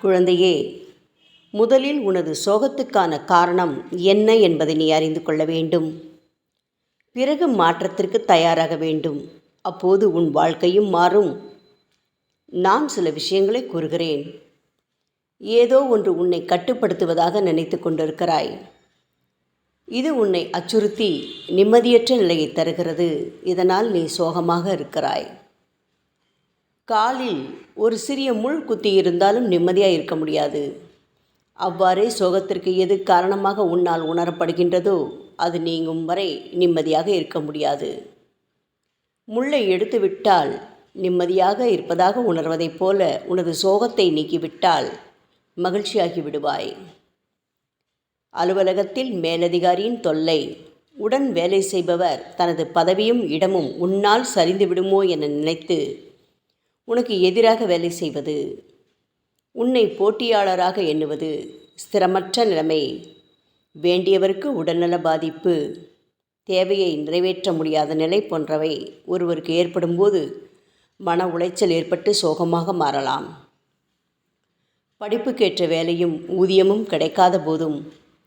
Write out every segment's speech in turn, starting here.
குழந்தையே, முதலில் உனது சோகத்துக்கான காரணம் என்ன என்பதை நீ அறிந்து கொள்ள வேண்டும். பிறகு மாற்றத்திற்கு தயாராக வேண்டும். அப்போது உன் வாழ்க்கையும் மாறும். நான் சில விஷயங்களை கூறுகிறேன். ஏதோ ஒன்று உன்னை கட்டுப்படுத்துவதாக நினைத்து கொண்டிருக்கிறாய். இது உன்னை அச்சுறுத்தி நிம்மதியற்ற நிலையை தருகிறது. இதனால் நீ சோகமாக இருக்கிறாய். காலில் ஒரு சிறிய முள் குத்தி இருந்தாலும் நிம்மதியாக இருக்க முடியாது. அவ்வாறே சோகத்திற்கு எது காரணமாக உன்னால் உணரப்படுகின்றதோ அது நீங்கும் வரை நிம்மதியாக இருக்க முடியாது. முள்ளை எடுத்துவிட்டால் நிம்மதியாக இருப்பதாக உணர்வதைப் போல உனது சோகத்தை நீக்கிவிட்டால் மகிழ்ச்சியாகி விடுவாய். அலுவலகத்தில் மேலதிகாரியின் தொல்லை. உடன் வேலை செய்பவர் தனது பதவியும் இடமும் உன்னால் சரிந்து விடுமோ என நினைத்து உனக்கு எதிராக வேலை செய்வது, உன்னை போட்டியாளராக எண்ணுவது, ஸ்திரமற்ற நிலைமை, வேண்டியவருக்கு உடல்நல பாதிப்பு, தேவையை நிறைவேற்ற முடியாத நிலை போன்றவை ஒருவருக்கு ஏற்படும்போது மன உளைச்சல் ஏற்பட்டு சோகமாக மாறலாம். படிப்புக்கேற்ற வேலையும் ஊதியமும் கிடைக்காத போதும்,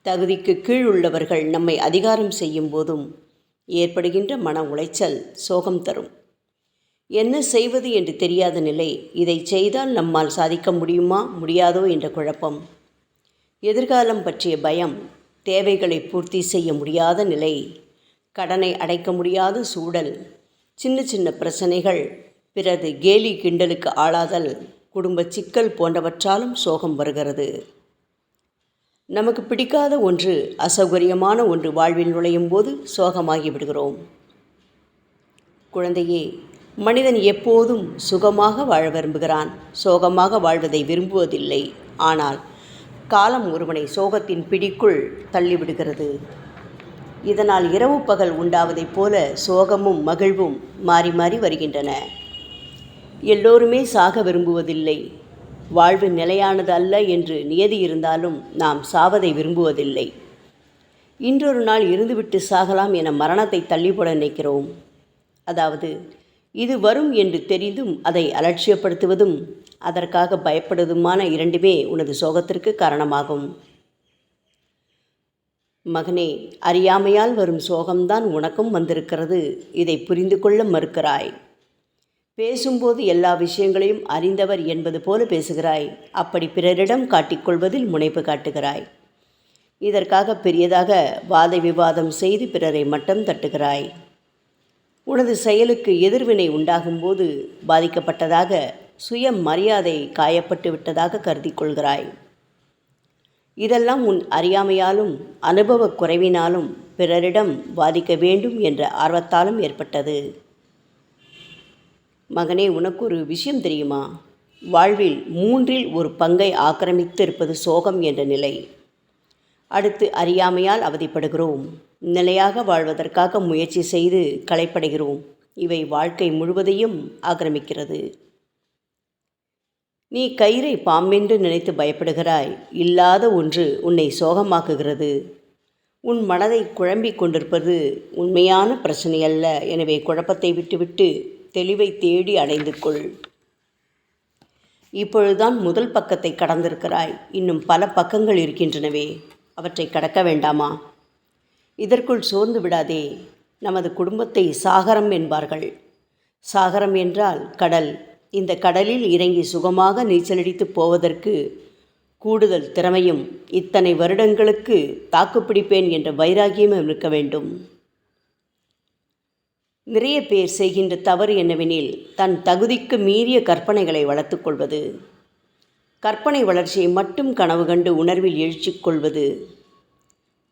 தகுதிக்கு கீழ் உள்ளவர்கள் நம்மை அதிகாரம் செய்யும் போதும் ஏற்படுகின்ற மன உளைச்சல் சோகம் தரும். என்ன செய்வது என்று தெரியாத நிலை, இதை செய்தால் நம்மால் சாதிக்க முடியுமா முடியாதோ என்ற குழப்பம், எதிர்காலம் பற்றிய பயம், தேவைகளை பூர்த்தி செய்ய முடியாத நிலை, கடனை அடைக்க முடியாத சூழல், சின்ன சின்ன பிரச்சனைகள், பிறகு கேலி கிண்டலுக்கு ஆளாதல், குடும்ப சிக்கல் போன்றவற்றாலும் சோகம் வருகிறது. நமக்கு பிடிக்காத ஒன்று, அசௌகரியமான ஒன்று வாழ்வில் நுழையும் போது சோகமாகி விடுகிறோம். குழந்தையே, மனிதன் எப்போதும் சுகமாக வாழ விரும்புகிறான், சோகமாக வாழ்வதை விரும்புவதில்லை. ஆனால் காலம் ஒருவனை சோகத்தின் பிடிக்குள் தள்ளிவிடுகிறது. இதனால் இரவு பகல் உண்டாவதைப் போல சோகமும் மகிழ்வும் மாறி மாறி வருகின்றன. எல்லோருமே சாக விரும்புவதில்லை. வாழ்வு நிலையானது அல்ல என்று நியதி இருந்தாலும் நாம் சாவதை விரும்புவதில்லை. இன்றொரு நாள் இருந்துவிட்டு சாகலாம் என மரணத்தை தள்ளிப்போட நினைக்கிறோம். அதாவது இது வரும் என்று தெரிந்தும் அதை அலட்சியப்படுத்துவதும் அதற்காக பயப்படுவதுமான இரண்டுமே உனது சோகத்திற்கு காரணமாகும். மகனே, அறியாமையால் வரும் சோகம்தான் உனக்கும் வந்திருக்கிறது. இதை புரிந்து கொள்ள மறுக்கிறாய். பேசும்போது எல்லா விஷயங்களையும் அறிந்தவர் என்பது போல பேசுகிறாய். அப்படி பிறரிடம் காட்டிக்கொள்வதில் முனைப்பு காட்டுகிறாய். இதற்காக பெரியதாக வாத விவாதம் செய்து பிறரை மட்டம் தட்டுகிறாய். உனது செயலுக்கு எதிர்வினை உண்டாகும்போது பாதிக்கப்பட்டதாக, சுய மரியாதை காயப்பட்டு விட்டதாக கருதி கொள்கிறாய். இதெல்லாம் உன் அறியாமையாலும் அனுபவ குறைவினாலும் பிறரிடம் பாதிக்க வேண்டும் என்ற ஆர்வத்தாலும் ஏற்பட்டது. மகனே, உனக்கு ஒரு விஷயம் தெரியுமா? வாழ்வில் 3இல் ஒரு பங்கை ஆக்கிரமித்து இருப்பது சோகம் என்ற நிலை. அடுத்து அறியாமையால் அவதிப்படுகிறோம். நிலையாக வாழ்வதற்காக முயற்சி செய்து களைப்படைகிறோம். இவை வாழ்க்கை முழுவதையும் ஆக்கிரமிக்கிறது. நீ கயிறை பாம்பென்று நினைத்து பயப்படுகிறாய். இல்லாத ஒன்று உன்னை சோகமாக்குகிறது. உன் மனதை குழம்பிக் கொண்டிருப்பது உண்மையான பிரச்சனை அல்ல. எனவே குழப்பத்தை விட்டுவிட்டு தெளிவை தேடி அடைந்து கொள். இப்பொழுதுதான் முதல் பக்கத்தை கடந்திருக்கிறாய். இன்னும் பல பக்கங்கள் இருக்கின்றனவே, அவற்றை கடக்க வேண்டாமா? இதற்குள் சோர்ந்து விடாதே. நமது குடும்பத்தை சாகரம் என்பார்கள். சாகரம் என்றால் கடல். இந்த கடலில் இறங்கி சுகமாக நீச்சலடித்து போவதற்கு கூடுதல் திறமையும் இத்தனை வருடங்களுக்கு தாக்குப்பிடிப்பேன் என்ற வைராகியமும் இருக்க வேண்டும். நிறைய பேர் செய்கின்ற தவறு என்னவெனில், தன் தகுதிக்கு மீறிய கற்பனைகளை வளர்த்து கொள்வது, கற்பனை வளர்ச்சியை மட்டும் கனவு கண்டு உணர்வில் எழுச்சி கொள்வது,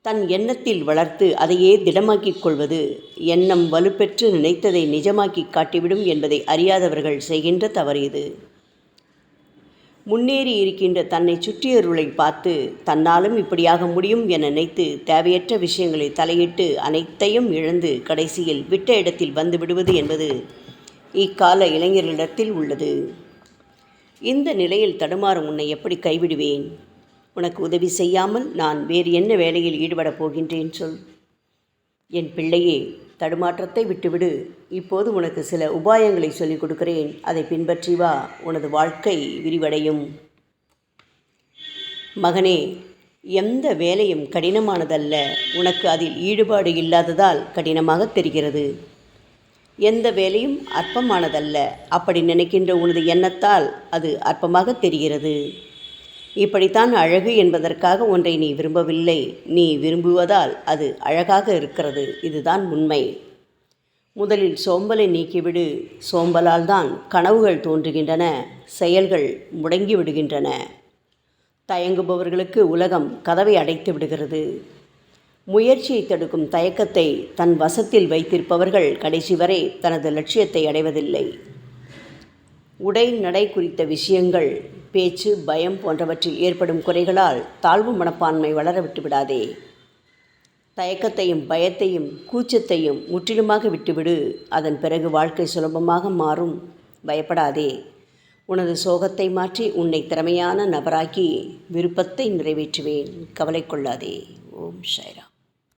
தன் எண்ணத்தில் வளர்த்து அதையே திடமாக்கிக் கொள்வது, எண்ணம் வலுப்பெற்று நினைத்ததை நிஜமாக்கி காட்டிவிடும் என்பதை அறியாதவர்கள் செய்கின்ற தவறு இது. முன்னேறி இருக்கின்ற தன்னை சுற்றியவர்களை பார்த்து தன்னாலும் இப்படியாக முடியும் என நினைத்து தேவையற்ற விஷயங்களை தலையிட்டு அனைத்தையும் இழந்து கடைசியில் விட்ட இடத்தில் வந்து விடுவது என்பது இக்கால இளைஞர்களிடத்தில் உள்ளது. இந்த நிலையில் தடுமாறும் உன்னை எப்படி கைவிடுவேன்? உனக்கு உதவி செய்யாமல் நான் வேறு என்ன வேலையில் ஈடுபடப் போகின்றேன் சொல். என் பிள்ளையே, தடுமாற்றத்தை விட்டுவிடு. இப்போது உனக்கு சில உபாயங்களை சொல்லிக் கொடுக்கிறேன். அதை பின்பற்றி வா. உனது வாழ்க்கை விரிவடையும். மகனே, எந்த வேலையும் கடினமானதல்ல, உனக்கு அதில் ஈடுபாடு இல்லாததால் கடினமாக தெரிகிறது. எந்த வேலையும் அற்பமானதல்ல, அப்படி நினைக்கின்ற உனது எண்ணத்தால் அது அற்பமாக தெரிகிறது. இப்படித்தான் அழகு என்பதற்காக ஒன்றை நீ விரும்பவில்லை, நீ விரும்புவதால் அது அழகாக இருக்கிறது. இதுதான் உண்மை. முதலில் சோம்பலை நீக்கிவிடு. சோம்பலால் தான் கனவுகள் தோன்றுகின்றன, செயல்கள் முடங்கி விடுகின்றன. தயங்குபவர்களுக்கு உலகம் கதவை அடைத்து விடுகிறது. முயற்சியை தடுக்கும் தயக்கத்தை தன் வசத்தில் வைத்திருப்பவர்கள் கடைசி வரை தனது லட்சியத்தை அடைவதில்லை. உடை நடை குறித்த விஷயங்கள், பேச்சு, பயம் போன்றவற்றில் ஏற்படும் குறைகளால் தாழ்வு மனப்பான்மை வளர விட்டுவிடாதே. தயக்கத்தையும் பயத்தையும் கூச்சத்தையும் முற்றிலுமாக விட்டுவிடு. அதன் பிறகு வாழ்க்கை சுலபமாக மாறும். பயப்படாதே. உனது சோகத்தை மாற்றி உன்னை திறமையான நபராக்கி விருப்பத்தை நிறைவேற்றுவேன். கவலை கொள்ளாதே. ஓம் சாய்ராம்.